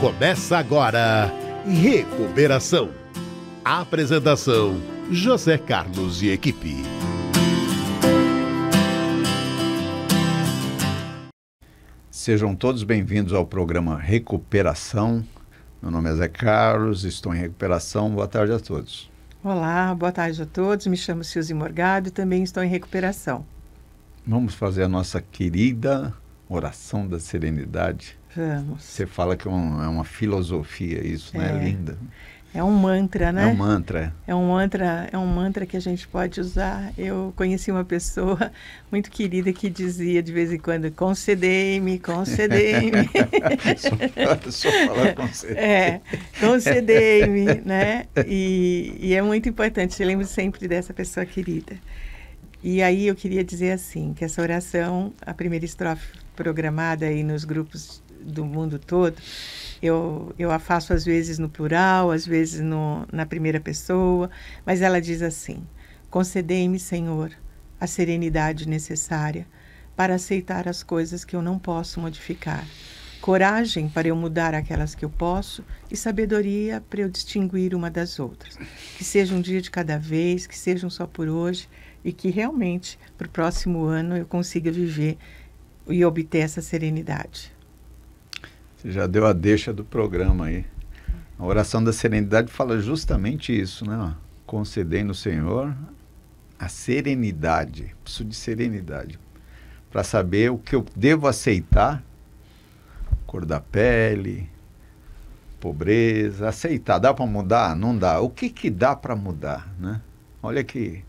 Começa agora, Recuperação. Apresentação, José Carlos e equipe. Sejam todos bem-vindos ao programa Recuperação. Meu nome é Zé Carlos, estou em recuperação. Boa tarde a todos. Olá, boa tarde a todos. Me chamo Suzy Morgado e também estou em recuperação. Vamos fazer a nossa querida oração da serenidade. Vamos. Você fala que é uma filosofia isso, né? Linda. É um mantra, né? É um mantra. É um mantra que a gente pode usar. Eu conheci uma pessoa muito querida que dizia de vez em quando, concedei-me, concedei-me. só falar concedei-me. Concedei-me, né? E é muito importante, eu lembro sempre dessa pessoa querida. E aí eu queria dizer assim, que essa oração, a primeira estrofe programada aí nos grupos do mundo todo, eu a faço às vezes no plural, às vezes na primeira pessoa, mas ela diz assim: concedei-me, Senhor, a serenidade necessária para aceitar as coisas que eu não posso modificar, coragem para eu mudar aquelas que eu posso e sabedoria para eu distinguir uma das outras. Que seja um dia de cada vez, que sejam só por hoje e que realmente para o próximo ano eu consiga viver e obter essa serenidade. Você já deu a deixa do programa aí. A oração da serenidade fala justamente isso, né? Concedei no Senhor a serenidade. Preciso de serenidade para saber o que eu devo aceitar. Cor da pele, pobreza, aceitar. Dá para mudar? Não dá. O que dá para mudar, né? Olha que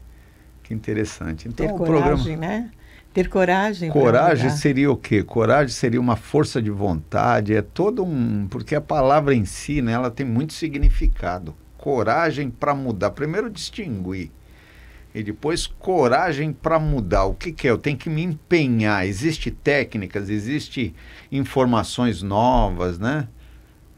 interessante. Então, ter coragem, né? Ter coragem. Coragem seria o quê? Coragem seria uma força de vontade, é todo porque a palavra em si, né, ela tem muito significado. Coragem para mudar. Primeiro distinguir. E depois coragem para mudar. O que é? Eu tenho que me empenhar. Existem técnicas, existem informações novas, né?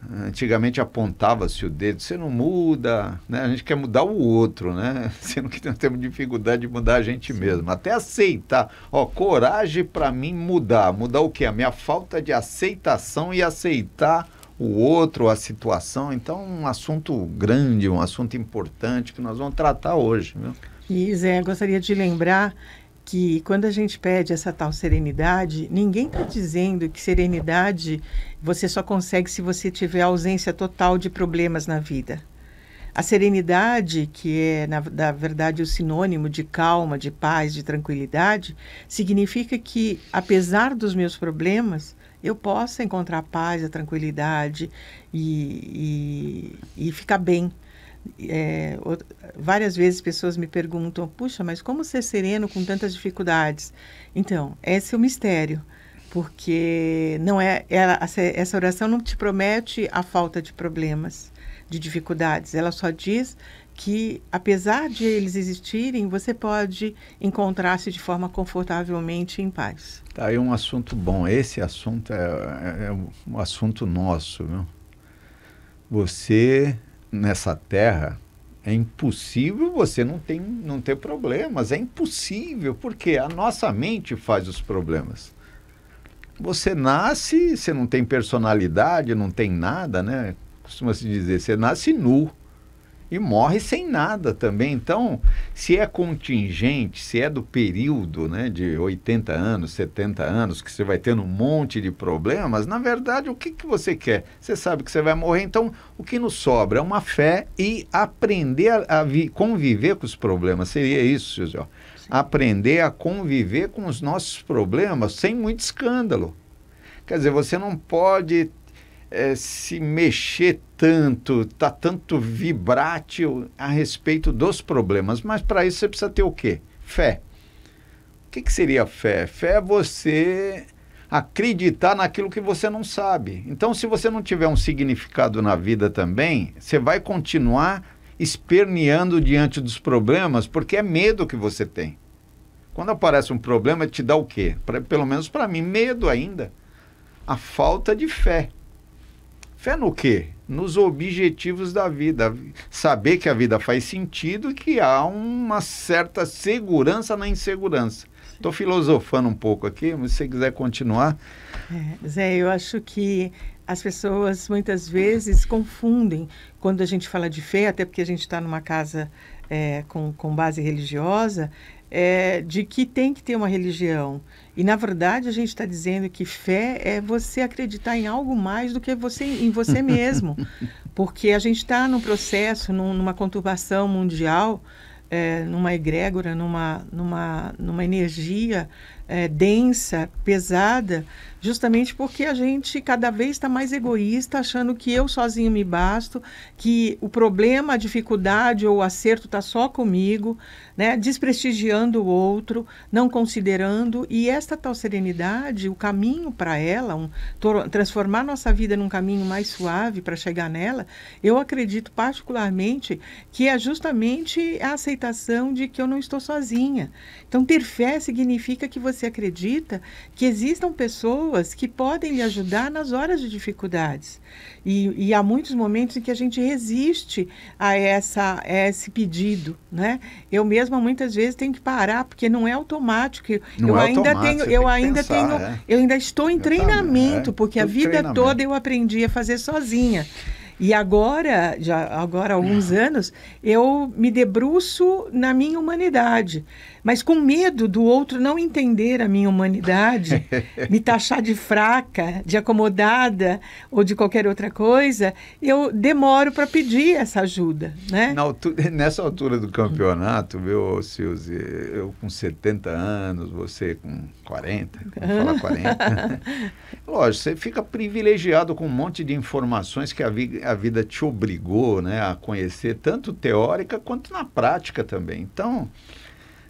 Antigamente apontava-se o dedo, você não muda, né? A gente quer mudar o outro, né? Sendo que nós temos dificuldade de mudar a gente mesmo. Até aceitar. Coragem para mim mudar. Mudar o quê? A minha falta de aceitação e aceitar o outro, a situação. Então, um assunto grande, um assunto importante que nós vamos tratar hoje, viu? E, Zé, gostaria de lembrar que quando a gente pede essa tal serenidade, ninguém está dizendo que serenidade você só consegue se você tiver ausência total de problemas na vida. A serenidade, que é, na verdade, o sinônimo de calma, de paz, de tranquilidade, significa que, apesar dos meus problemas, eu possa encontrar a paz, a tranquilidade e ficar bem. Várias vezes pessoas me perguntam: puxa, mas como ser sereno com tantas dificuldades? Então, esse é o mistério, porque não essa oração não te promete a falta de problemas, de dificuldades. Ela só diz que, apesar de eles existirem, você pode encontrar-se de forma confortavelmente em paz. Tá aí um assunto bom. Esse assunto é um assunto nosso, viu? Você, nessa terra, é impossível você não ter problemas. É impossível, porque a nossa mente faz os problemas. Você nasce, você não tem personalidade, não tem nada, né? Costuma-se dizer, você nasce nu e morre sem nada também. Então, se é contingente, se é do período, né, de 80 anos, 70 anos, que você vai tendo um monte de problemas, na verdade, o que você quer? Você sabe que você vai morrer, então o que nos sobra é uma fé e aprender a conviver com os problemas. Seria isso, José. Aprender a conviver com os nossos problemas sem muito escândalo. Quer dizer, você não pode se mexer tanto, tá tanto vibrátil a respeito dos problemas, mas para isso você precisa ter o quê? Fé. O que seria fé? Fé é você acreditar naquilo que você não sabe. Então, se você não tiver um significado na vida também, você vai continuar esperneando diante dos problemas, porque é medo que você tem. Quando aparece um problema, te dá o quê? Pelo menos para mim, medo ainda. A falta de fé. Fé no quê? Nos objetivos da vida. Saber que a vida faz sentido e que há uma certa segurança na insegurança. Estou filosofando um pouco aqui, mas se você quiser continuar. Zé, eu acho que as pessoas muitas vezes confundem quando a gente fala de fé, até porque a gente está numa casa com base religiosa, de que tem que ter uma religião. E, na verdade, a gente está dizendo que fé é você acreditar em algo mais do que em você mesmo. Porque a gente está num processo, numa conturbação mundial, numa egrégora, numa energia densa, pesada, justamente porque a gente cada vez está mais egoísta, achando que eu sozinho me basto, que o problema, a dificuldade ou o acerto está só comigo, né? Desprestigiando o outro, não considerando. E esta tal serenidade, o caminho para ela, transformar nossa vida num caminho mais suave para chegar nela, eu acredito particularmente que é justamente a aceitação de que eu não estou sozinha. Então, ter fé significa que você acredita que existam pessoas que podem lhe ajudar nas horas de dificuldades. E há muitos momentos em que a gente resiste a esse pedido, né? Eu mesma muitas vezes tenho que parar, porque não é automático. Eu ainda estou em treinamento, porque a vida toda eu aprendi a fazer sozinha. E agora há alguns anos, eu me debruço na minha humanidade. Mas com medo do outro não entender a minha humanidade, me taxar de fraca, de acomodada ou de qualquer outra coisa, eu demoro para pedir essa ajuda, né? Nessa altura do campeonato, viu, Silzi, eu com 70 anos, você com 40, vamos falar 40. Lógico, você fica privilegiado com um monte de informações que a vida te obrigou, né, a conhecer, tanto teórica quanto na prática também. Então,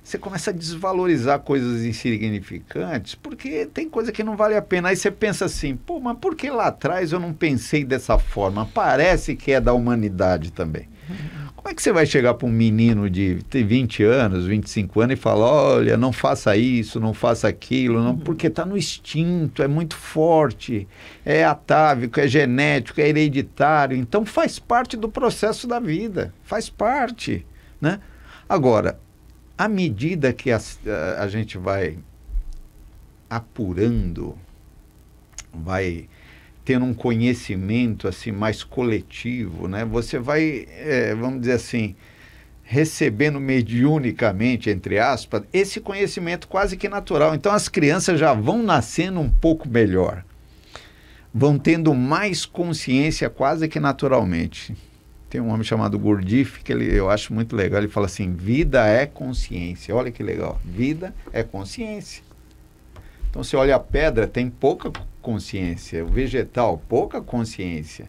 você começa a desvalorizar coisas insignificantes, porque tem coisa que não vale a pena. Aí você pensa assim, pô, mas por que lá atrás eu não pensei dessa forma? Parece que é da humanidade também. Como é que você vai chegar para um menino de 20 anos, 25 anos e falar, olha, não faça isso, não faça aquilo, não, porque está no instinto, é muito forte, é atávico, é genético, é hereditário, então faz parte do processo da vida, faz parte, né? Agora, à medida que a gente vai apurando, vai tendo um conhecimento assim mais coletivo, né? Você vai, vamos dizer assim, recebendo mediunicamente, entre aspas, esse conhecimento quase que natural. Então as crianças já vão nascendo um pouco melhor, vão tendo mais consciência quase que naturalmente. Tem um homem chamado Gurdjieff, que eu acho muito legal, ele fala assim, vida é consciência. Olha que legal, vida é consciência. Então, você olha a pedra, tem pouca consciência, o vegetal, pouca consciência,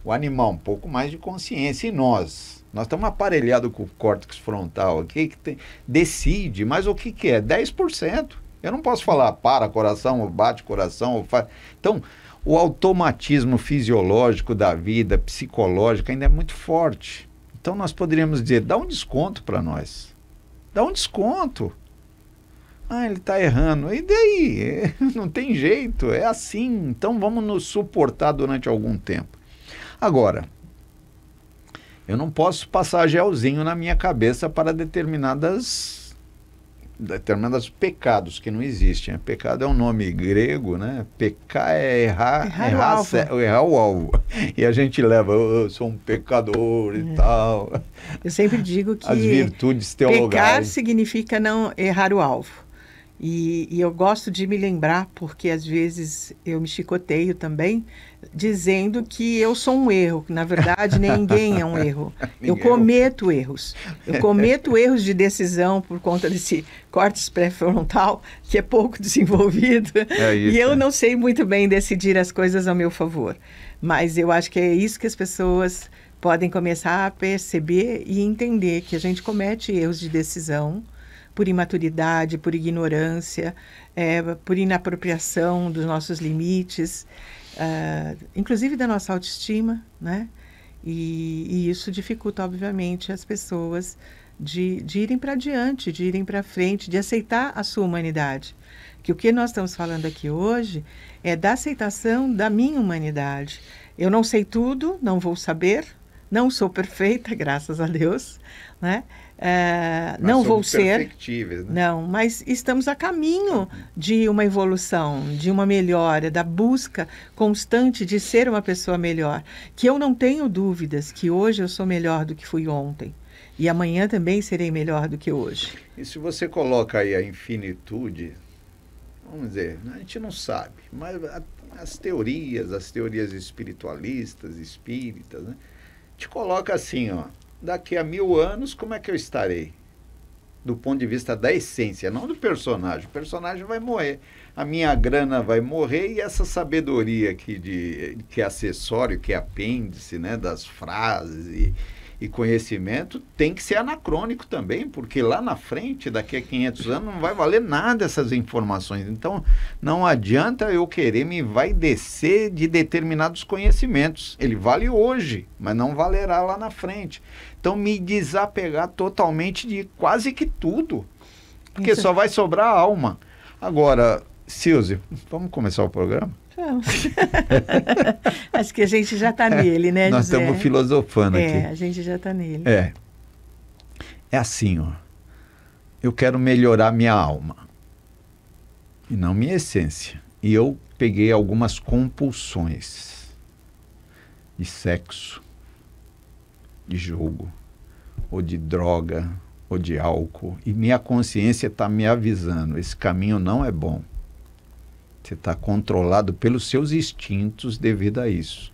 o animal, um pouco mais de consciência, e nós estamos aparelhados com o córtex frontal aqui, que decide, mas o que é? 10%. Eu não posso falar, para coração, ou bate coração, ou faz... Então, o automatismo fisiológico da vida, psicológico, ainda é muito forte. Então, nós poderíamos dizer, dá um desconto para nós. Dá um desconto. Ah, ele está errando. E daí? Não tem jeito, é assim. Então, vamos nos suportar durante algum tempo. Agora, eu não posso passar gelzinho na minha cabeça para determinados pecados que não existem. Pecado é um nome grego, né? Pecar é errar o alvo. E a gente leva, eu sou um pecador e tal. Eu sempre digo que as virtudes teologais. Pecar significa não errar o alvo. E eu gosto de me lembrar, porque às vezes eu me chicoteio também, dizendo que eu sou um erro. Na verdade, ninguém é um erro. Eu cometo erros. Eu cometo erros de decisão por conta desse córtex pré-frontal, que é pouco desenvolvido. E eu não sei muito bem decidir as coisas ao meu favor. Mas eu acho que é isso que as pessoas podem começar a perceber e entender, que a gente comete erros de decisão, por imaturidade, por ignorância, por inapropriação dos nossos limites, inclusive da nossa autoestima, né? E isso dificulta, obviamente, as pessoas de irem para diante, de irem para frente, de aceitar a sua humanidade. Que o que nós estamos falando aqui hoje é da aceitação da minha humanidade. Eu não sei tudo, não vou saber, Não sou perfeita, graças a Deus, né? Mas não vou somos ser. perfectíveis, né? Não, mas estamos a caminho de uma evolução, de uma melhora, da busca constante de ser uma pessoa melhor. Que eu não tenho dúvidas que hoje eu sou melhor do que fui ontem. E amanhã também serei melhor do que hoje. E se você coloca aí a infinitude, vamos dizer, a gente não sabe, mas as teorias espiritualistas, espíritas, né, te coloca assim, ó, daqui a 1000 anos, como é que eu estarei? Do ponto de vista da essência, não do personagem. O personagem vai morrer, a minha grana vai morrer e essa sabedoria aqui que é acessório, que é apêndice, né, das frases e conhecimento, tem que ser anacrônico também, porque lá na frente, daqui a 500 anos, não vai valer nada essas informações. Então, não adianta eu querer me envaidecer de determinados conhecimentos. Ele vale hoje, mas não valerá lá na frente. Então, me desapegar totalmente de quase que tudo, porque Isso. só vai sobrar a alma. Agora, Silze, vamos começar o programa? Vamos. Acho que a gente já está nele, né, Nós José? estamos filosofando aqui. A gente já está nele. É assim, ó. Eu quero melhorar minha alma e não minha essência. E eu peguei algumas compulsões de sexo, de jogo, ou de droga, ou de álcool. E minha consciência está me avisando, esse caminho não é bom. Você está controlado pelos seus instintos devido a isso.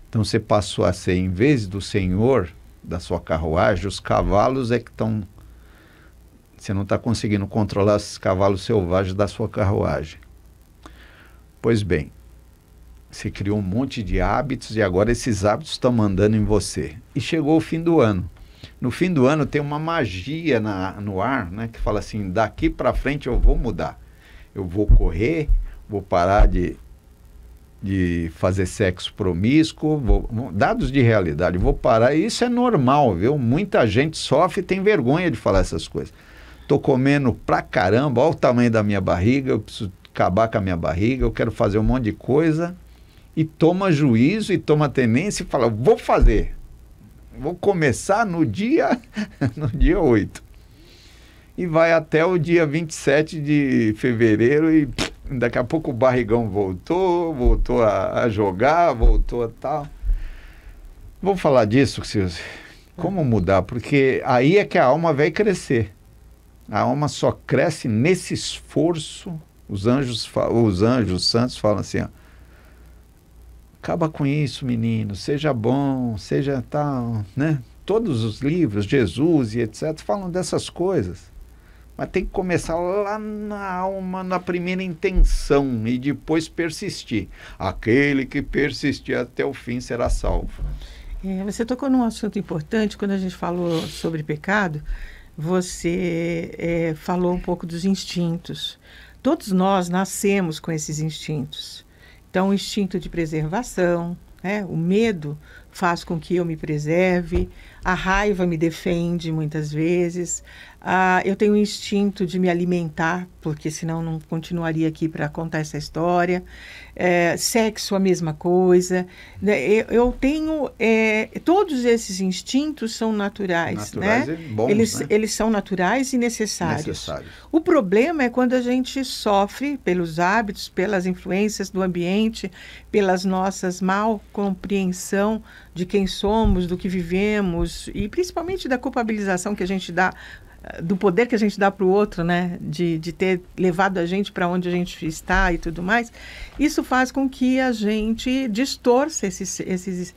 Então você passou a ser, em vez do senhor da sua carruagem, os cavalos é que estão... Você não está conseguindo controlar esses cavalos selvagens da sua carruagem. Pois bem, você criou um monte de hábitos e agora esses hábitos estão mandando em você. E chegou o fim do ano. No fim do ano tem uma magia no ar, né, que fala assim, daqui para frente eu vou mudar. Eu vou correr, vou parar de fazer sexo promíscuo, dados de realidade, vou parar. E isso é normal, viu? Muita gente sofre e tem vergonha de falar essas coisas. Estou comendo pra caramba, olha o tamanho da minha barriga, eu preciso acabar com a minha barriga, eu quero fazer um monte de coisa. E toma juízo e toma tenência e fala, vou fazer. Vou começar no dia 8. E vai até o dia 27 de fevereiro e daqui a pouco o barrigão voltou a jogar, voltou a tal. Vamos falar disso, Silvia. Como mudar? Porque aí é que a alma vai crescer. A alma só cresce nesse esforço. Os anjos santos falam assim, ó, acaba com isso, menino, seja bom, seja tal, né? Todos os livros, Jesus e etc., falam dessas coisas. Mas tem que começar lá na alma, na primeira intenção, e depois persistir. Aquele que persistir até o fim será salvo. Você tocou num assunto importante, quando a gente falou sobre pecado, você falou um pouco dos instintos. Todos nós nascemos com esses instintos. Então, o instinto de preservação, né? O medo faz com que eu me preserve, a raiva me defende muitas vezes, eu tenho o instinto de me alimentar, porque senão não continuaria aqui para contar essa história, sexo a mesma coisa, eu tenho, todos esses instintos são naturais, né? E bons, eles são naturais e necessários. O problema é quando a gente sofre pelos hábitos, pelas influências do ambiente, pelas nossas mal compreensão de quem somos, do que vivemos, e principalmente da culpabilização que a gente dá, do poder que a gente dá para o outro, né? De ter levado a gente para onde a gente está e tudo mais. Isso faz com que a gente distorça esses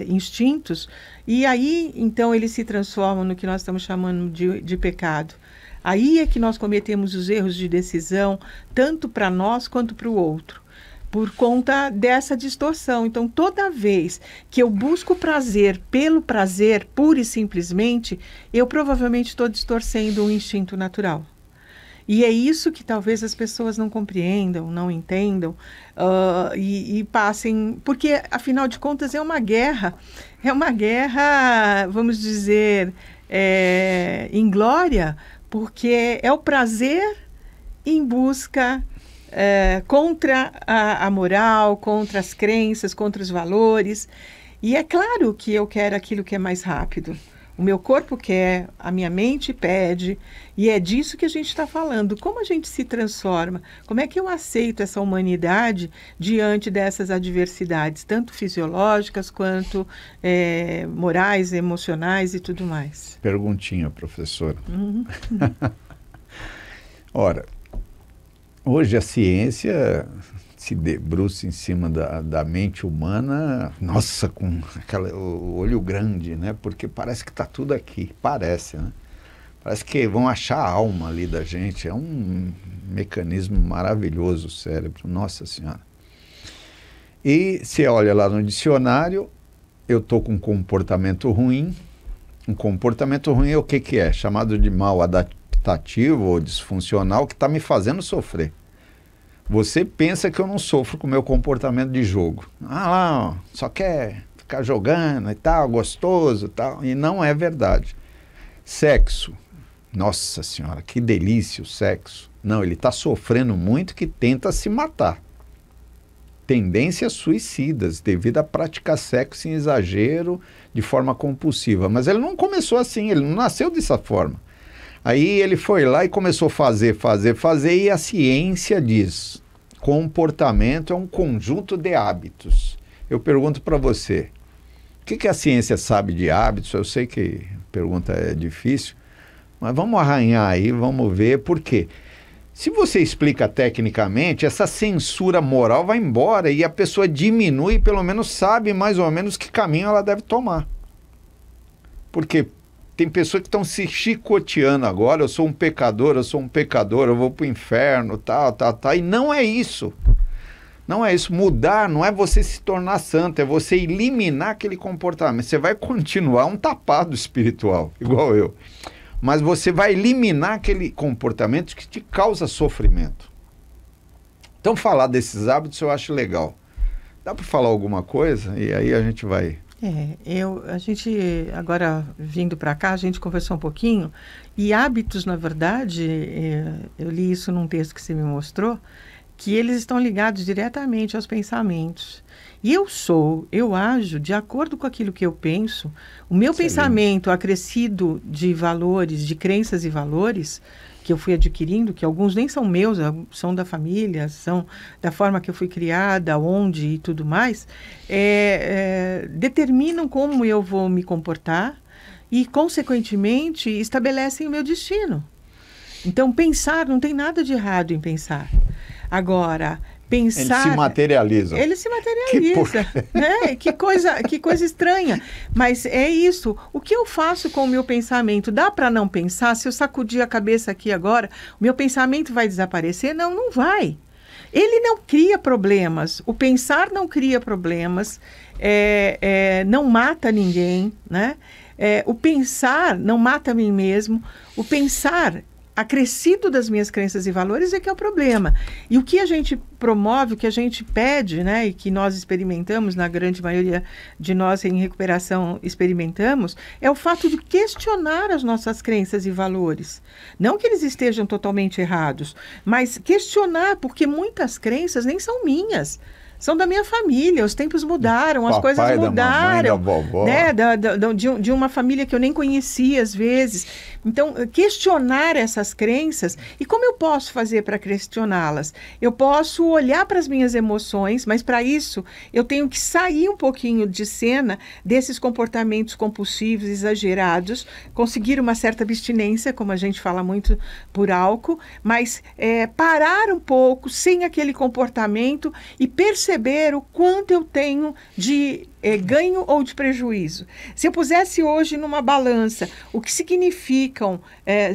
instintos, e aí, então, eles se transformam no que nós estamos chamando de pecado. Aí é que nós cometemos os erros de decisão, tanto para nós quanto para o outro, por conta dessa distorção. Então, toda vez que eu busco prazer pelo prazer, pura e simplesmente, eu provavelmente estou distorcendo um instinto natural. E é isso que talvez as pessoas não compreendam, não entendam, e passem... Porque, afinal de contas, é uma guerra, vamos dizer, inglória, porque é o prazer em busca... contra a moral, contra as crenças, contra os valores. E é claro que eu quero aquilo que é mais rápido. O meu corpo quer, a minha mente pede, e é disso que a gente está falando. Como a gente se transforma? Como é que eu aceito essa humanidade diante dessas adversidades, tanto fisiológicas quanto morais, emocionais e tudo mais? Perguntinha, professora. Ora, hoje a ciência se debruça em cima da mente humana, nossa, com o olho grande, né? Porque parece que está tudo aqui, parece, né? Parece que vão achar a alma ali da gente, é um mecanismo maravilhoso o cérebro, nossa senhora. E se olha lá no dicionário, eu estou com um comportamento ruim é o que é? Chamado de mal adaptativo ou disfuncional, que está me fazendo sofrer. Você pensa que eu não sofro com o meu comportamento de jogo. Ah lá, ó, só quer ficar jogando e tal, gostoso e tal. E não é verdade. Sexo. Nossa senhora, que delícia o sexo. Não, ele está sofrendo muito que tenta se matar. Tendências suicidas devido a praticar sexo em exagero de forma compulsiva. Mas ele não começou assim, ele não nasceu dessa forma. Aí ele foi lá e começou a fazer, e a ciência diz, comportamento é um conjunto de hábitos. Eu pergunto para você, o que a ciência sabe de hábitos? Eu sei que a pergunta é difícil, mas vamos arranhar aí, vamos ver por quê. Se você explica tecnicamente, essa censura moral vai embora e a pessoa diminui, pelo menos sabe mais ou menos que caminho ela deve tomar. Porque tem pessoas que estão se chicoteando agora, eu sou um pecador, eu vou para o inferno, tal, e não é isso. Não é isso. Mudar não é você se tornar santo, é você eliminar aquele comportamento. Você vai continuar um tapado espiritual, igual eu. Mas você vai eliminar aquele comportamento que te causa sofrimento. Então, falar desses hábitos eu acho legal. Dá para falar alguma coisa? E aí a gente vai... A gente, agora vindo para cá, a gente conversou um pouquinho, e hábitos, na verdade, eu li isso num texto que você me mostrou, que eles estão ligados diretamente aos pensamentos. E eu ajo de acordo com aquilo que eu penso, o meu pensamento acrescido de valores, de crenças e valores, que eu fui adquirindo, que alguns nem são meus, são da família, são da forma que eu fui criada, onde e tudo mais, determinam como eu vou me comportar e, consequentemente, estabelecem o meu destino. Então, pensar, não tem nada de errado em pensar. Agora, pensar... Ele se materializa. Ele se materializa. Né? Que coisa estranha. Mas é isso. O que eu faço com o meu pensamento? Dá para não pensar? Se eu sacudir a cabeça aqui agora, o meu pensamento vai desaparecer? Não, não vai. Ele não cria problemas. O pensar não cria problemas. Não mata ninguém. Né? O pensar não mata a mim mesmo. O pensar... acrescido das minhas crenças e valores é que é o problema. E o que a gente promove, o que a gente pede, né, e que nós experimentamos, na grande maioria de nós em recuperação experimentamos, é o fato de questionar as nossas crenças e valores. Não que eles estejam totalmente errados, mas questionar, porque muitas crenças nem são minhas. São da minha família, os tempos mudaram, as coisas mudaram, da mamãe, da vovó. Né? De uma família que eu nem conhecia às vezes. Então, questionar essas crenças, e como eu posso fazer para questioná-las? Eu posso olhar para as minhas emoções, mas para isso eu tenho que sair um pouquinho de cena desses comportamentos compulsivos, exagerados, conseguir uma certa abstinência, como a gente fala muito por álcool, mas parar um pouco sem aquele comportamento e perceber o quanto eu tenho de ganho ou de prejuízo. Se eu pusesse hoje numa balança o que significam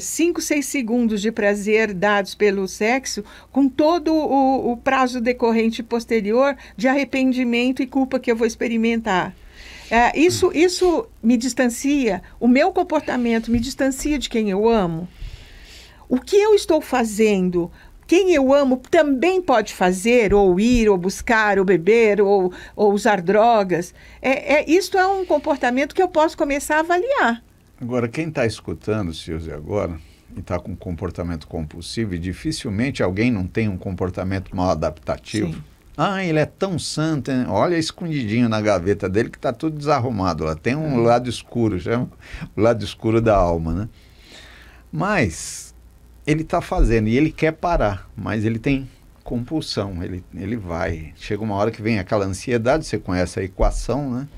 5, 6 segundos de prazer dados pelo sexo, com todo o prazo decorrente posterior de arrependimento e culpa que eu vou experimentar. Isso me distancia, o meu comportamento me distancia de quem eu amo. O que eu estou fazendo... Quem eu amo também pode fazer, ou ir, ou buscar, ou beber, ou usar drogas. Isto é um comportamento que eu posso começar a avaliar. Agora, quem está escutando, Suzy, agora, e está com comportamento compulsivo, e dificilmente alguém não tem um comportamento mal adaptativo. Sim. Ah, ele é tão santo, hein? Olha escondidinho na gaveta dele que está tudo desarrumado lá. Tem um lado escuro, chama o lado escuro da alma, né? Mas ele está fazendo e ele quer parar, mas ele tem compulsão, ele vai. Chega uma hora que vem aquela ansiedade, você conhece a equação, né?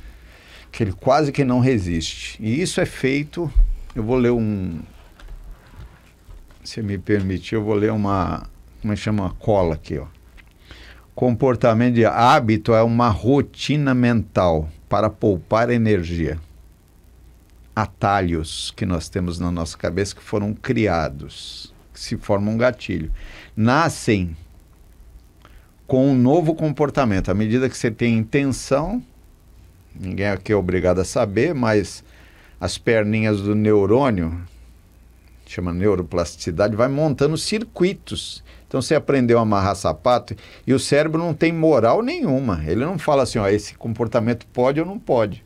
Que ele quase que não resiste. E isso é feito, eu vou ler se me permitir, eu vou ler uma, como é que chama? Cola aqui, ó. Comportamento de hábito é uma rotina mental para poupar energia. Atalhos que nós temos na nossa cabeça que foram criados, que se formam um gatilho. Nascem com um novo comportamento. À medida que você tem intenção, ninguém aqui é obrigado a saber, mas as perninhas do neurônio, chama neuroplasticidade, vai montando circuitos. Então você aprendeu a amarrar sapato e o cérebro não tem moral nenhuma. Ele não fala assim, ó, esse comportamento pode ou não pode.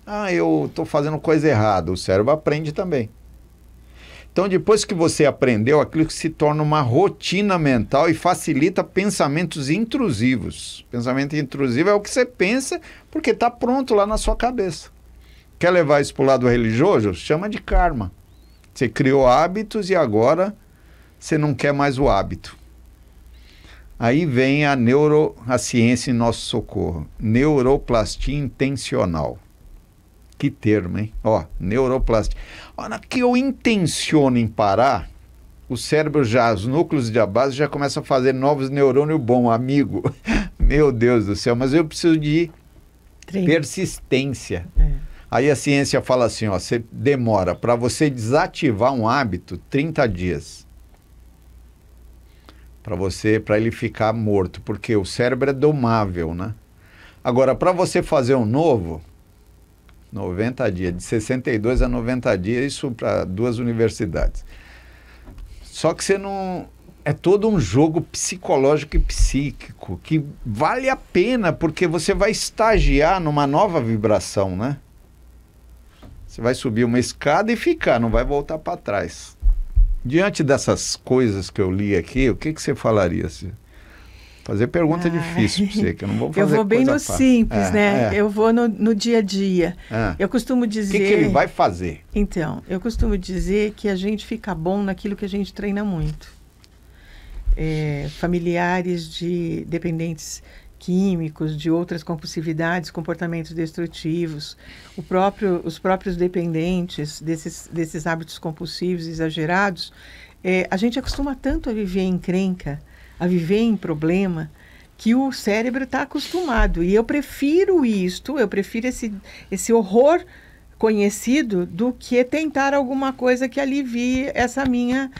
Ah, eu estou fazendo coisa errada. O cérebro aprende também. Então depois que você aprendeu, aquilo se torna uma rotina mental e facilita pensamentos intrusivos. Pensamento intrusivo é o que você pensa porque está pronto lá na sua cabeça. Quer levar isso para o lado religioso? Chama de karma. Você criou hábitos e agora você não quer mais o hábito. Aí vem a ciência em nosso socorro. Neuroplastia intencional. Que termo, hein? Ó, neuroplastia. Na que eu intenciono em parar, o cérebro já, os núcleos de base já começam a fazer novos neurônios bom, amigo. Meu Deus do céu, mas eu preciso de persistência. Aí a ciência fala assim, ó, você demora para você desativar um hábito 30 dias. Para ele ficar morto, porque o cérebro é domável, né? Agora, para você fazer um novo, 90 dias, de 62 a 90 dias, isso para 2 universidades. Só que você não... É todo um jogo psicológico e psíquico, que vale a pena, porque você vai estagiar numa nova vibração, né? Você vai subir uma escada e ficar, não vai voltar para trás. Diante dessas coisas que eu li aqui, o que você falaria? Fazer pergunta difícil para você, que eu não vou fazer. Eu vou bem no fácil. simples, né? Eu vou no dia a dia. Eu costumo dizer... O que ele vai fazer? Então, eu costumo dizer que a gente fica bom naquilo que a gente treina muito. Familiares de dependentes químicos, de outras compulsividades, comportamentos destrutivos, os próprios dependentes desses hábitos compulsivos exagerados, a gente acostuma tanto a viver em encrenca, a viver em problema, que o cérebro está acostumado. E eu prefiro esse horror conhecido do que tentar alguma coisa que alivie essa minha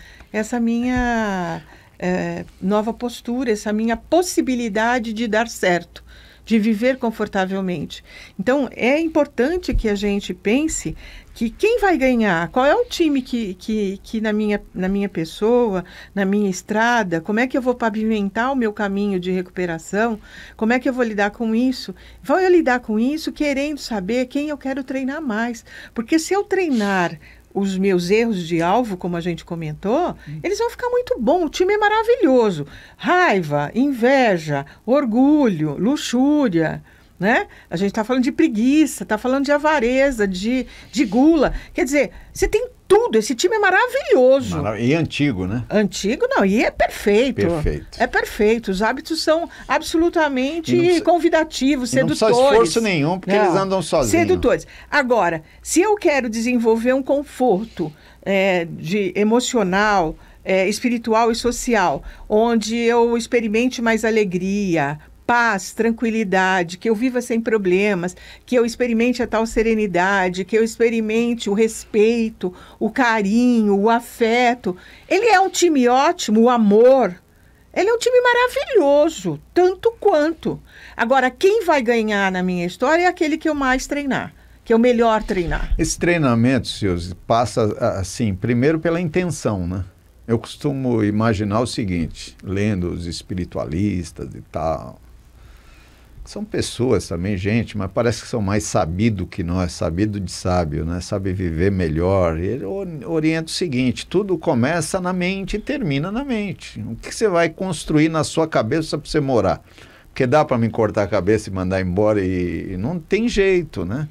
nova postura, essa minha possibilidade de dar certo, de viver confortavelmente. Então, é importante que a gente pense que quem vai ganhar, qual é o time que na minha pessoa, na minha estrada, como é que eu vou pavimentar o meu caminho de recuperação, como é que eu vou lidar com isso? Vou eu lidar com isso querendo saber quem eu quero treinar mais, porque se eu treinar os meus erros de alvo, como a gente comentou, eles vão ficar muito bons. O time é maravilhoso. Raiva, inveja, orgulho, luxúria, né? A gente está falando de preguiça, está falando de avareza, de gula. Quer dizer, você tem tudo. Esse time é maravilhoso. E antigo, né? Antigo, não. E é perfeito. Perfeito. É perfeito. Os hábitos são absolutamente convidativos, sedutores. Não precisa esforço nenhum, porque eles andam sozinhos. Sedutores. Agora, se eu quero desenvolver um conforto emocional, espiritual e social, onde eu experimente mais alegria, paz, tranquilidade, que eu viva sem problemas, que eu experimente a tal serenidade, que eu experimente o respeito, o carinho, o afeto. Ele é um time ótimo, o amor. Ele é um time maravilhoso, tanto quanto. Agora, quem vai ganhar na minha história é aquele que eu mais treinar, que eu melhor treinar. Esse treinamento, Suzy, passa, assim, primeiro pela intenção, né? Eu costumo imaginar o seguinte, lendo os espiritualistas e tal... São pessoas também, gente, mas parece que são mais sabidos que nós, sabido de sábio, né? Sabe viver melhor. Ele orienta o seguinte, tudo começa na mente e termina na mente. O que você vai construir na sua cabeça para você morar? Porque dá para me cortar a cabeça e mandar embora e não tem jeito, né?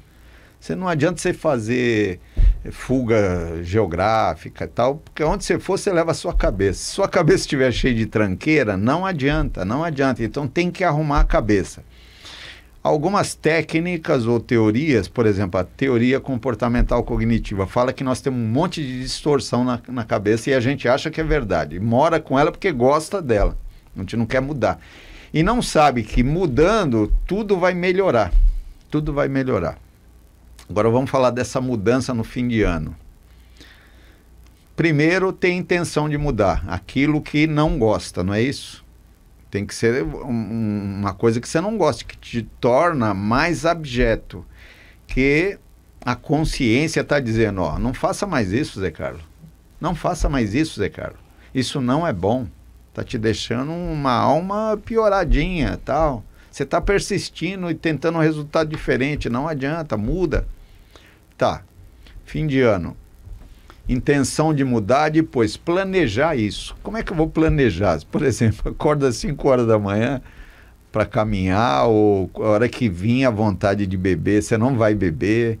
Não adianta você fazer fuga geográfica e tal, porque onde você for, você leva a sua cabeça. Se sua cabeça estiver cheia de tranqueira, não adianta. Então tem que arrumar a cabeça. Algumas técnicas ou teorias, por exemplo, a teoria comportamental cognitiva, fala que nós temos um monte de distorção na cabeça e a gente acha que é verdade. Mora com ela porque gosta dela. A gente não quer mudar. E não sabe que mudando, tudo vai melhorar. Tudo vai melhorar. Agora vamos falar dessa mudança no fim de ano. Primeiro, tem intenção de mudar aquilo que não gosta, não é isso? Tem que ser uma coisa que você não gosta, que te torna mais abjeto. Que a consciência está dizendo, ó, não faça mais isso, Zé Carlos. Não faça mais isso, Zé Carlos. Isso não é bom. Está te deixando uma alma pioradinha, tal. Você está persistindo e tentando um resultado diferente. Não adianta, muda. Tá, fim de ano. Intenção de mudar, depois planejar isso. Como é que eu vou planejar? Por exemplo, acorda às 5 horas da manhã para caminhar, ou a hora que vir a vontade de beber, você não vai beber.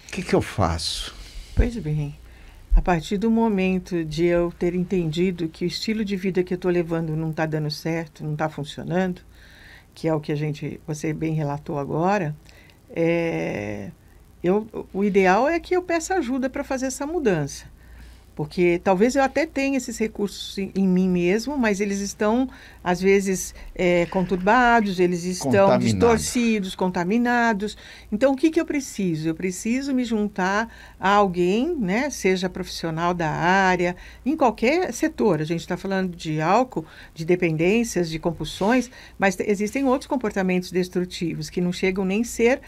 O que eu faço? Pois bem, a partir do momento de eu ter entendido que o estilo de vida que eu estou levando não está dando certo, não está funcionando, que é o que você bem relatou agora, o ideal é que eu peça ajuda para fazer essa mudança. Porque talvez eu até tenha esses recursos em mim mesmo, mas eles estão, às vezes, conturbados, eles estão distorcidos, contaminados. Então, o que eu preciso? Eu preciso me juntar a alguém, né, seja profissional da área, em qualquer setor. A gente está falando de álcool, de dependências, de compulsões, mas existem outros comportamentos destrutivos que não chegam nem a ser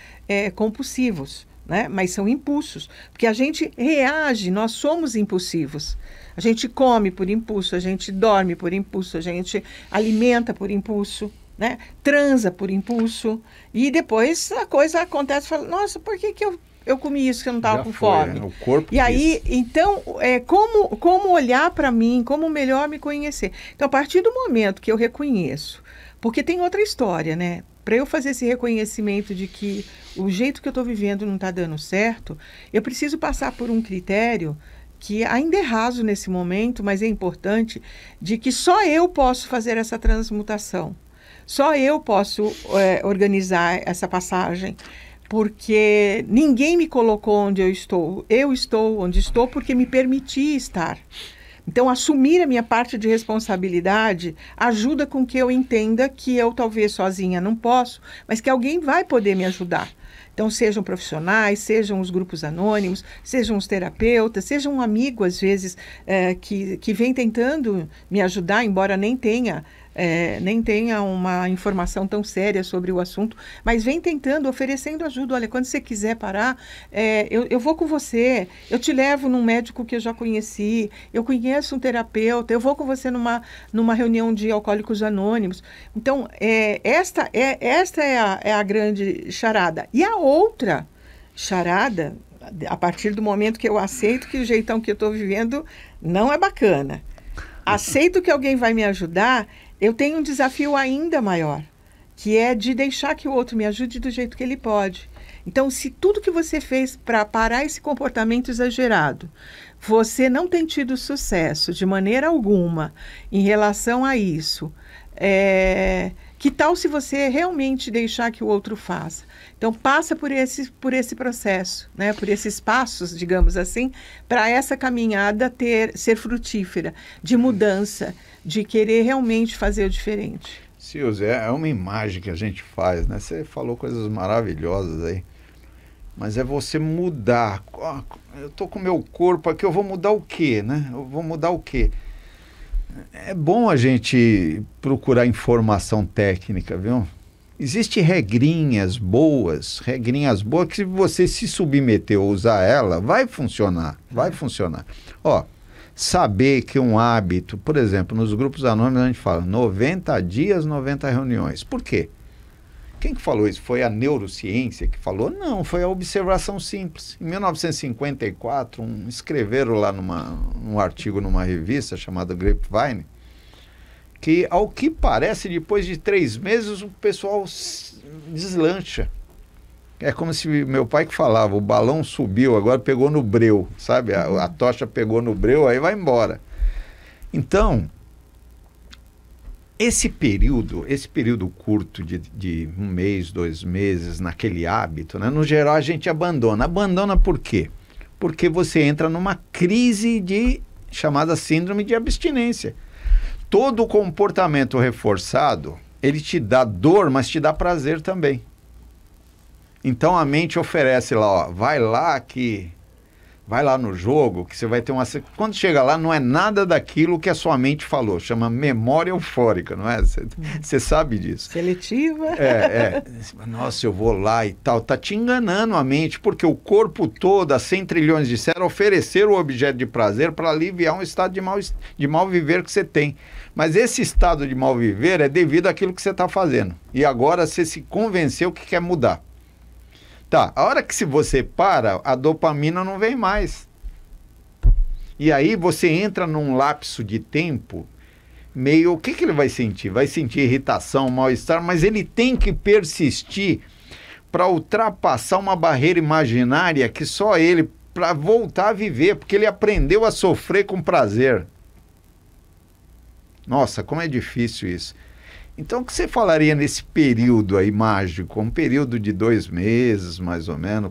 compulsivos. Né? Mas são impulsos, porque a gente reage, nós somos impulsivos. A gente come por impulso, a gente dorme por impulso, a gente alimenta por impulso, né? Transa por impulso, e depois a coisa acontece e fala, nossa, por que eu comi isso que eu não estava com fome? O corpo e aí, então, como olhar para mim, como melhor me conhecer? Então, a partir do momento que eu reconheço, porque tem outra história, né? Para eu fazer esse reconhecimento de que o jeito que eu estou vivendo não está dando certo, eu preciso passar por um critério que ainda é raso nesse momento, mas é importante, de que só eu posso fazer essa transmutação. Só eu posso organizar essa passagem, porque ninguém me colocou onde eu estou. Eu estou onde estou porque me permiti estar. Então, assumir a minha parte de responsabilidade ajuda com que eu entenda que eu talvez sozinha não posso, mas que alguém vai poder me ajudar. Então, sejam profissionais, sejam os grupos anônimos, sejam os terapeutas, seja um amigo, às vezes, que vem tentando me ajudar, embora nem tenha uma informação tão séria sobre o assunto, mas vem tentando, oferecendo ajuda. Olha, quando você quiser parar, eu vou com você, eu te levo num médico que eu já conheci, eu conheço um terapeuta, eu vou com você numa reunião de alcoólicos anônimos. Então, esta é a grande charada. E a outra charada, a partir do momento que eu aceito que o jeitão que eu estou vivendo não é bacana, aceito que alguém vai me ajudar, eu tenho um desafio ainda maior, que é de deixar que o outro me ajude do jeito que ele pode. Então, se tudo que você fez para parar esse comportamento exagerado, você não tem tido sucesso de maneira alguma em relação a isso, que tal se você realmente deixar que o outro faça? Então, passa por esse processo, né? Por esses passos, digamos assim, para essa caminhada ser frutífera, de mudança, de querer realmente fazer o diferente. Silvia, é uma imagem que a gente faz, né? Você falou coisas maravilhosas aí, mas é você mudar. Eu estou com o meu corpo aqui, eu vou mudar o quê, né? Eu vou mudar o quê? É bom a gente procurar informação técnica, viu? Existem regrinhas boas que se você se submeter ou usar ela, vai funcionar. Ó, saber que um hábito, por exemplo, nos grupos anônimos a gente fala 90 dias, 90 reuniões. Por quê? Quem que falou isso? Foi a neurociência que falou? Não, foi a observação simples. Em 1954, escreveram lá num artigo numa revista chamada Grapevine, que, ao que parece, depois de 3 meses, o pessoal deslancha. É como se meu pai que falava, o balão subiu, agora pegou no breu, sabe? A tocha pegou no breu, aí vai embora. Então, esse período curto de 1 mês, 2 meses, naquele hábito, né? No geral a gente abandona. Abandona por quê? Porque você entra numa crise chamada síndrome de abstinência. Todo comportamento reforçado, ele te dá dor, mas te dá prazer também. Então a mente oferece lá, ó, vai lá no jogo, que você vai ter uma... Quando chega lá, não é nada daquilo que a sua mente falou, chama memória eufórica, não é? Você sabe disso. Seletiva. Nossa, eu vou lá e tal. Tá te enganando a mente, porque o corpo todo, a 100 trilhões de células, ofereceram o objeto de prazer para aliviar um estado de mal viver que você tem. Mas esse estado de mal viver é devido àquilo que você está fazendo. E agora você se convenceu que quer mudar. Tá, a hora que se você para, a dopamina não vem mais. E aí você entra num lapso de tempo meio... O que ele vai sentir? Vai sentir irritação, mal-estar, mas ele tem que persistir para ultrapassar uma barreira imaginária que só ele, para voltar a viver, porque ele aprendeu a sofrer com prazer. Nossa, como é difícil isso. Então, o que você falaria nesse período aí mágico, um período de 2 meses, mais ou menos,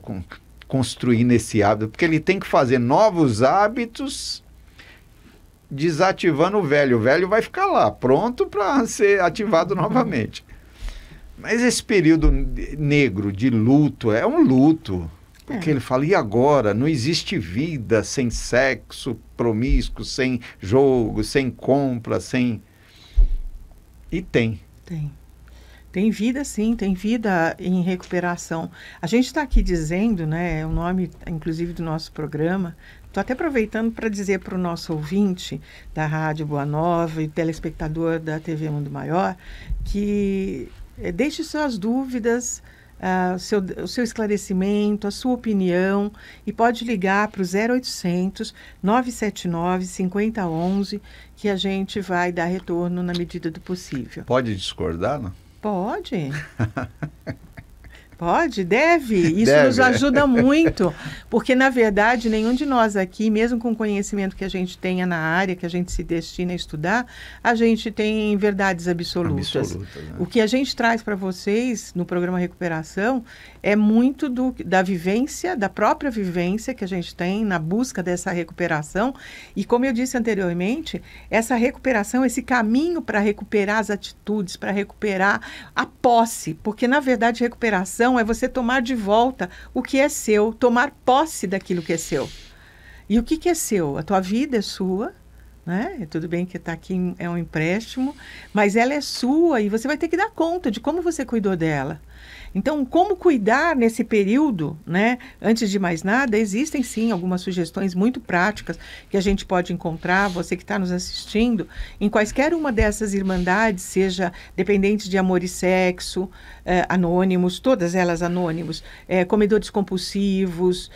construindo esse hábito? Porque ele tem que fazer novos hábitos, desativando o velho. O velho vai ficar lá, pronto para ser ativado novamente. Mas esse período negro de luto, é um luto. Porque ele fala, e agora? Não existe vida sem sexo promíscuo, sem jogo, sem compra, sem... E tem. Tem vida, sim, tem vida em recuperação. A gente está aqui dizendo, né, é o nome, inclusive, do nosso programa. Estou até aproveitando para dizer para o nosso ouvinte da Rádio Boa Nova e telespectador da TV Mundo Maior que deixe suas dúvidas, o seu esclarecimento, a sua opinião, e pode ligar para o 0800 979 5011, que a gente vai dar retorno na medida do possível. Pode discordar, não? Pode. Pode, deve. Isso nos ajuda muito, porque, na verdade, nenhum de nós aqui, mesmo com o conhecimento que a gente tenha na área, que a gente se destina a estudar, a gente tem verdades absolutas. Né? O que a gente traz para vocês no programa Recuperação é muito da vivência, da própria vivência que a gente tem na busca dessa recuperação. E, como eu disse anteriormente, essa recuperação, esse caminho para recuperar as atitudes, para recuperar a posse, porque, na verdade, recuperação é você tomar de volta o que é seu, tomar posse daquilo que é seu. E o que é seu? A tua vida é sua, né? Tudo bem que está aqui, é um empréstimo, mas ela é sua e você vai ter que dar conta de como você cuidou dela. Então, como cuidar nesse período, né? Antes de mais nada, existem sim algumas sugestões muito práticas que a gente pode encontrar, você que está nos assistindo, em quaisquer uma dessas irmandades, seja dependente de amor e sexo, anônimos, todas elas anônimos, comedores compulsivos,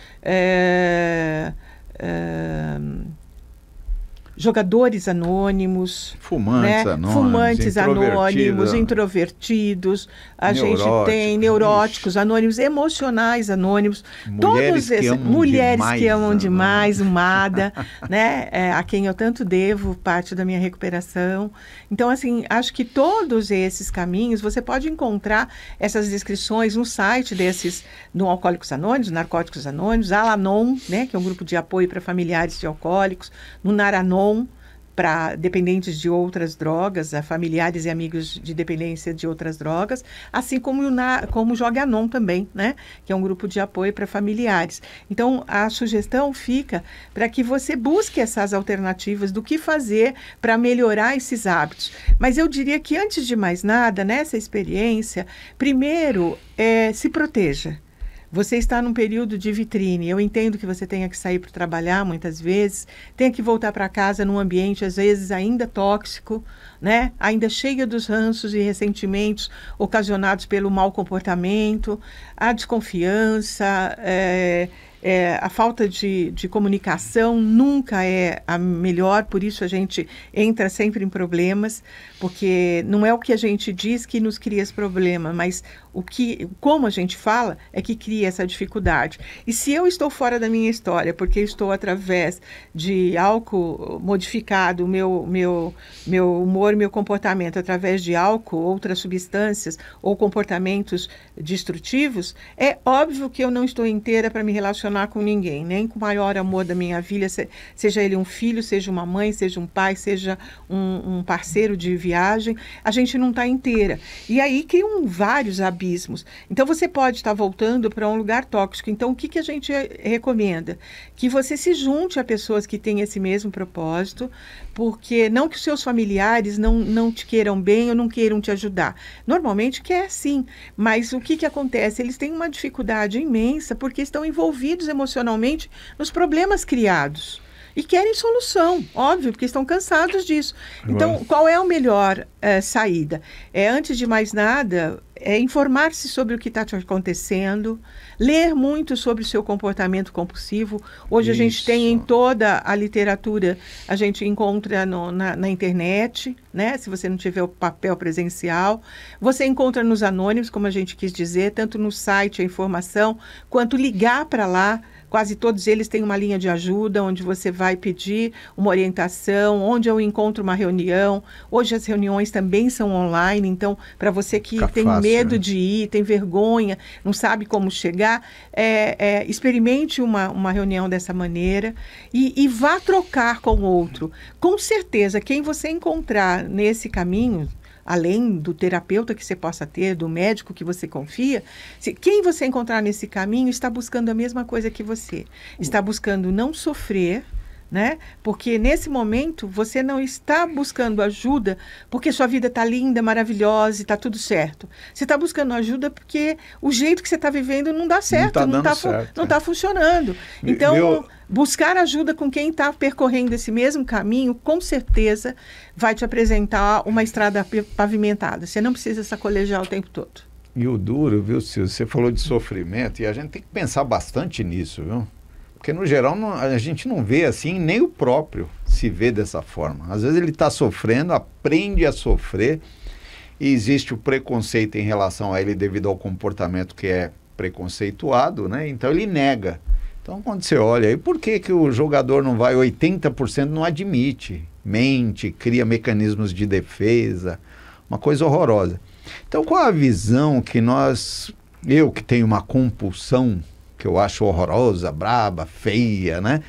jogadores anônimos, fumantes, né? Anônimos, anônimos, introvertidos, a gente tem neuróticos anônimos, emocionais anônimos, mulheres que amam demais, Umada, né? A quem eu tanto devo parte da minha recuperação. Então, assim, acho que todos esses caminhos, você pode encontrar essas descrições no site no Alcoólicos Anônimos, Narcóticos Anônimos, Al-Anon, né? Que é um grupo de apoio para familiares de alcoólicos, no Naranon, para dependentes de outras drogas, familiares e amigos de dependência de outras drogas, assim como o Joganon também, né? Que é um grupo de apoio para familiares. Então, a sugestão fica para que você busque essas alternativas do que fazer para melhorar esses hábitos. Mas eu diria que, antes de mais nada, nessa experiência, primeiro, se proteja. Você está num período de vitrine. Eu entendo que você tenha que sair para trabalhar muitas vezes, tenha que voltar para casa num ambiente, às vezes, ainda tóxico, né? Ainda cheio dos ranços e ressentimentos ocasionados pelo mau comportamento, a desconfiança, a falta de comunicação nunca é a melhor, por isso a gente entra sempre em problemas, porque não é o que a gente diz que nos cria esse problema, mas como a gente fala é que cria essa dificuldade. E se eu estou fora da minha história, porque estou através de álcool modificado, meu humor, meu comportamento através de álcool, outras substâncias ou comportamentos destrutivos, é óbvio que eu não estou inteira para me relacionar com ninguém, nem com o maior amor da minha vida, seja ele um filho, seja uma mãe, seja um pai, seja um parceiro de viagem, a gente não está inteira. E aí criam vários abismos. Então você pode estar voltando para um lugar tóxico. Então o que a gente recomenda? Que você se junte a pessoas que têm esse mesmo propósito, porque não que os seus familiares não te queiram bem ou não queiram te ajudar. Normalmente quer sim, mas o que acontece? Eles têm uma dificuldade imensa porque estão envolvidos emocionalmente nos problemas criados. E querem solução, óbvio, porque estão cansados disso. Então, qual é a melhor saída? Antes de mais nada, informar-se sobre o que está acontecendo, ler muito sobre o seu comportamento compulsivo. Hoje a gente tem em toda a literatura, a gente encontra na internet, né? Se você não tiver o papel presencial. Você encontra nos anônimos, como a gente quis dizer, tanto no site a informação, quanto ligar para lá. Quase todos eles têm uma linha de ajuda, onde você vai pedir uma orientação, onde eu encontro uma reunião. Hoje as reuniões também são online, então, para você que tem medo de ir, tem vergonha, não sabe como chegar, experimente uma reunião dessa maneira e vá trocar com o outro. Com certeza, quem você encontrar nesse caminho, além do terapeuta que você possa ter, do médico que você confia, quem você encontrar nesse caminho está buscando a mesma coisa que você. Está buscando não sofrer, né? Porque nesse momento você não está buscando ajuda porque sua vida está linda, maravilhosa e está tudo certo. Você está buscando ajuda porque o jeito que você está vivendo não dá certo, não está funcionando. Então, buscar ajuda com quem está percorrendo esse mesmo caminho, com certeza vai te apresentar uma estrada pavimentada. Você não precisa sacolejar o tempo todo. E o duro, viu, Silvio? Você falou de sofrimento e a gente tem que pensar bastante nisso, viu? Porque, no geral, a gente não vê assim, nem o próprio se vê dessa forma. Às vezes ele está sofrendo, aprende a sofrer e existe o preconceito em relação a ele devido ao comportamento que é preconceituado, né? Então ele nega. Então, quando você olha aí, por que o jogador não vai? 80% não admite, mente, cria mecanismos de defesa, uma coisa horrorosa. Então, qual a visão que eu que tenho uma compulsão, que eu acho horrorosa, braba, feia, né?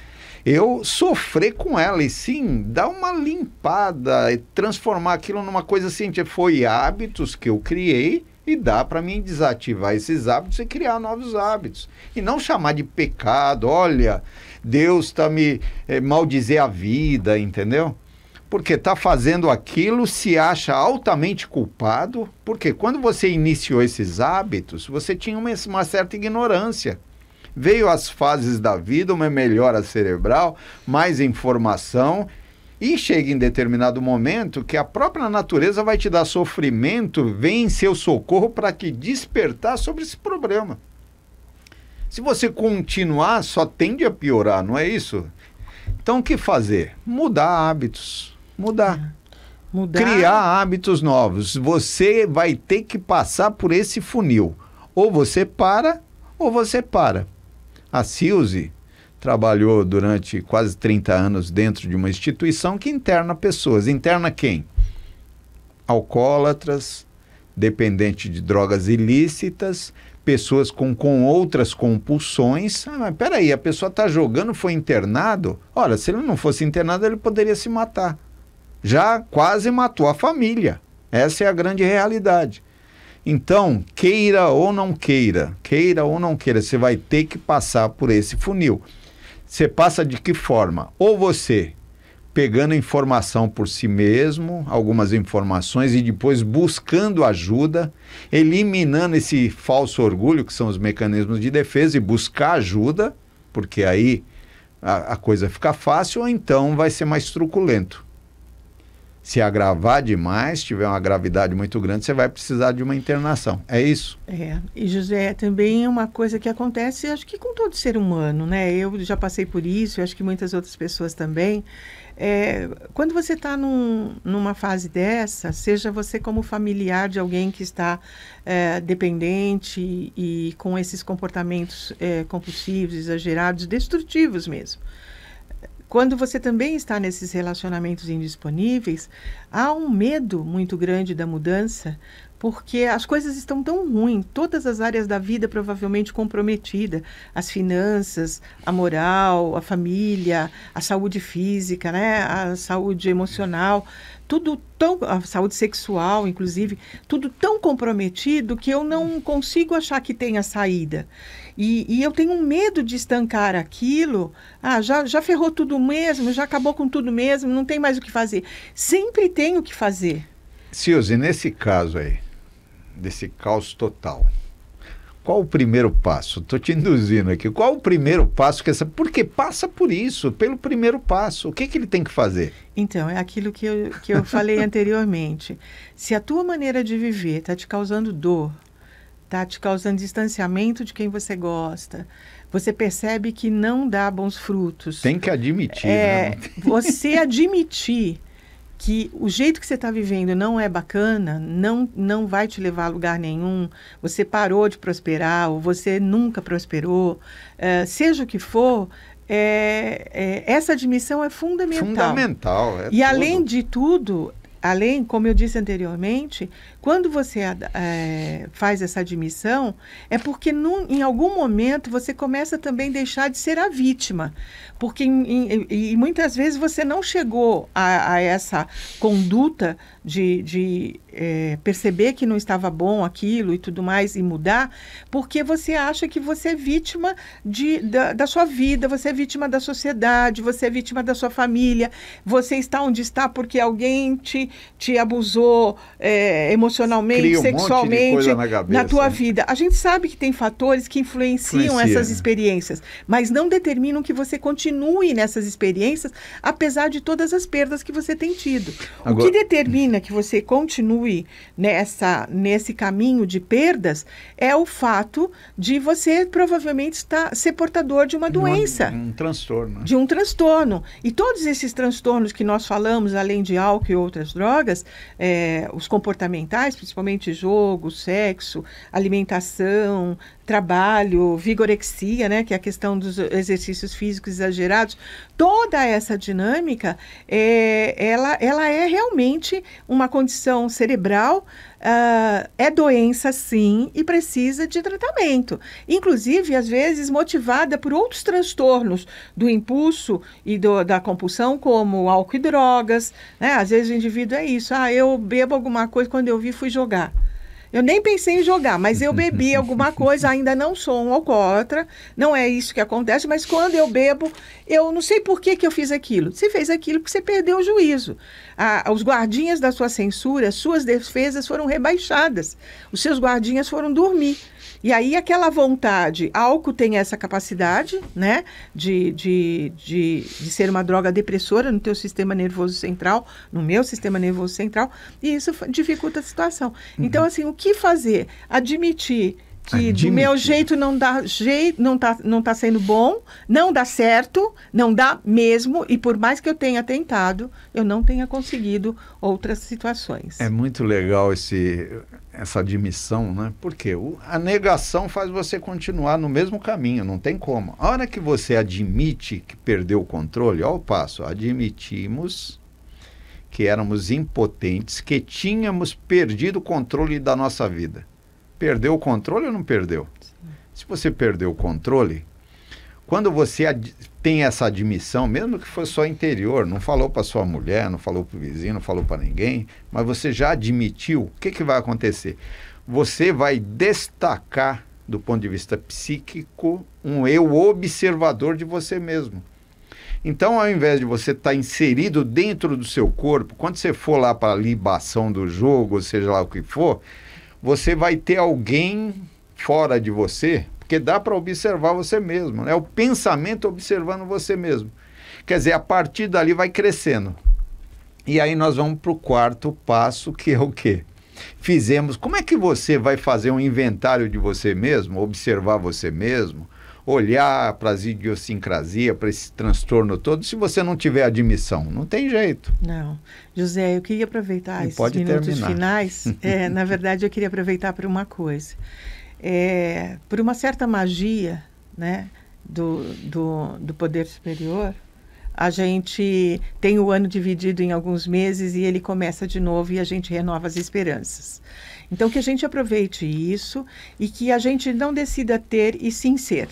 Eu sofrer com ela e sim, dar uma limpada e transformar aquilo numa coisa assim, foi hábitos que eu criei e dá para mim desativar esses hábitos e criar novos hábitos. E não chamar de pecado, olha, Deus está me maldizer a vida, entendeu? Porque está fazendo aquilo, se acha altamente culpado, porque quando você iniciou esses hábitos, você tinha uma certa ignorância. Veio as fases da vida, uma melhora cerebral, mais informação, e chega em determinado momento que a própria natureza vai te dar sofrimento, vem em seu socorro para te despertar sobre esse problema. Se você continuar, só tende a piorar, não é isso? Então, o que fazer? Mudar hábitos. Mudar. Criar hábitos novos. Você vai ter que passar por esse funil. Ou você para, ou você para. A Silze trabalhou durante quase 30 anos dentro de uma instituição que interna pessoas. Interna quem? Alcoólatras, dependentes de drogas ilícitas, pessoas com outras compulsões. Mas peraí, a pessoa está jogando, foi internado? Ora, se ele não fosse internado, ele poderia se matar. Já quase matou a família. Essa é a grande realidade. Então, queira ou não queira, você vai ter que passar por esse funil. Você passa de que forma? Ou você pegando informação por si mesmo, algumas informações, e depois buscando ajuda, eliminando esse falso orgulho, que são os mecanismos de defesa, e buscar ajuda, porque aí a coisa fica fácil, ou então vai ser mais truculento. Se agravar demais, tiver uma gravidade muito grande, você vai precisar de uma internação. É isso? E José, também é uma coisa que acontece, acho que com todo ser humano, né? Eu já passei por isso, acho que muitas outras pessoas também. Quando você está numa fase dessa, seja você como familiar de alguém que está dependente e com esses comportamentos compulsivos, exagerados, destrutivos mesmo. Quando você também está nesses relacionamentos indisponíveis, há um medo muito grande da mudança, porque as coisas estão tão ruins, todas as áreas da vida provavelmente comprometidas, as finanças, a moral, a família, a saúde física, né? A saúde emocional, tudo tão, a saúde sexual, inclusive, tudo tão comprometido que eu não consigo achar que tenha saída. E eu tenho medo de estancar aquilo. Já ferrou tudo mesmo, já acabou com tudo mesmo, não tem mais o que fazer. Sempre tem o que fazer. Suzy, nesse caso aí, desse caos total, qual o primeiro passo? Estou te induzindo aqui. Qual o primeiro passo? Porque passa por isso, pelo primeiro passo. O que ele tem que fazer? Então, é aquilo que eu falei anteriormente. Se a tua maneira de viver está te causando dor, está te causando distanciamento de quem você gosta, você percebe que não dá bons frutos. Tem que admitir. Né? Você admitir que o jeito que você está vivendo não é bacana, não vai te levar a lugar nenhum, você parou de prosperar, ou você nunca prosperou, seja o que for, essa admissão é fundamental. Fundamental. E além de tudo, como eu disse anteriormente, quando você faz essa admissão, é porque em algum momento você começa também a deixar de ser a vítima. Porque e muitas vezes você não chegou a essa conduta de perceber que não estava bom aquilo e tudo mais e mudar, porque você acha que você é vítima da sua vida, você é vítima da sociedade, você é vítima da sua família, você está onde está porque alguém te abusou emocionalmente, cria sexualmente na tua vida. A gente sabe que tem fatores que influenciam essas experiências, mas não determinam que você continue nessas experiências, apesar de todas as perdas que você tem tido. Agora, o que determina que você continue nesse caminho de perdas é o fato de você provavelmente ser portador de uma doença. Um transtorno. De um transtorno. E todos esses transtornos que nós falamos, além de álcool e outras drogas, os comportamentais, principalmente jogo, sexo, alimentação, trabalho, vigorexia, né, que é a questão dos exercícios físicos exagerados, toda essa dinâmica, ela é realmente uma condição cerebral, é doença sim e precisa de tratamento. Inclusive, às vezes, motivada por outros transtornos do impulso e da compulsão, como álcool e drogas, né? Às vezes o indivíduo é isso, eu bebo alguma coisa, quando eu vi fui jogar. Eu nem pensei em jogar, mas eu bebi alguma coisa, ainda não sou um alcoólatra, não é isso que acontece, mas quando eu bebo, eu não sei por que eu fiz aquilo. Você fez aquilo porque você perdeu o juízo. Os guardinhas da sua censura, suas defesas foram rebaixadas. Os seus guardinhas foram dormir. E aí aquela vontade, álcool tem essa capacidade, né, de ser uma droga depressora no teu sistema nervoso central, no meu sistema nervoso central, e isso dificulta a situação. Então, assim, o que fazer? Admitir que do meu jeito não tá sendo bom, não dá certo, não dá mesmo, e por mais que eu tenha tentado, eu não tenha conseguido outras situações. É muito legal essa admissão, né? Porque a negação faz você continuar no mesmo caminho, não tem como. A hora que você admite que perdeu o controle, olha o passo, admitimos que éramos impotentes, que tínhamos perdido o controle da nossa vida. Perdeu o controle ou não perdeu? Sim. Se você perdeu o controle, quando você tem essa admissão, mesmo que fosse só interior, não falou para sua mulher, não falou para o vizinho, não falou para ninguém, mas você já admitiu, o que vai acontecer? Você vai destacar, do ponto de vista psíquico, um eu observador de você mesmo. Então, ao invés de você estar inserido dentro do seu corpo, quando você for lá para a libação do jogo, seja lá o que for, você vai ter alguém fora de você, porque dá para observar você mesmo, né? O pensamento observando você mesmo. Quer dizer, a partir dali vai crescendo. E aí nós vamos para o quarto passo, que é o quê? Fizemos. Como é que você vai fazer um inventário de você mesmo, observar você mesmo, olhar para as idiosincrasias, para esse transtorno todo, se você não tiver admissão? Não tem jeito. Não. José, eu queria aproveitar esses pode minutos terminar. finais. Na verdade, eu queria aproveitar para uma coisa. Por uma certa magia, né, do poder superior, a gente tem o ano dividido em alguns meses e ele começa de novo e a gente renova as esperanças. Então, que a gente aproveite isso e que a gente não decida ter e sim ser.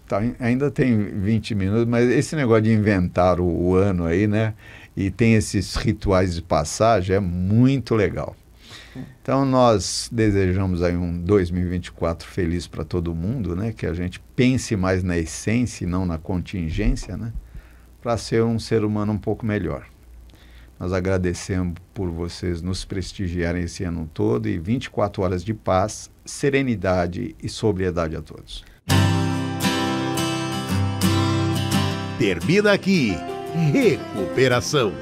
Tá, ainda tem 20 minutos, mas esse negócio de inventar o ano aí, né? E tem esses rituais de passagem, é muito legal. Então, nós desejamos aí um 2024 feliz para todo mundo, né? Que a gente pense mais na essência e não na contingência, né? Para ser um ser humano um pouco melhor. Nós agradecemos por vocês nos prestigiarem esse ano todo e 24 horas de paz, serenidade e sobriedade a todos. Termina aqui Recuperação.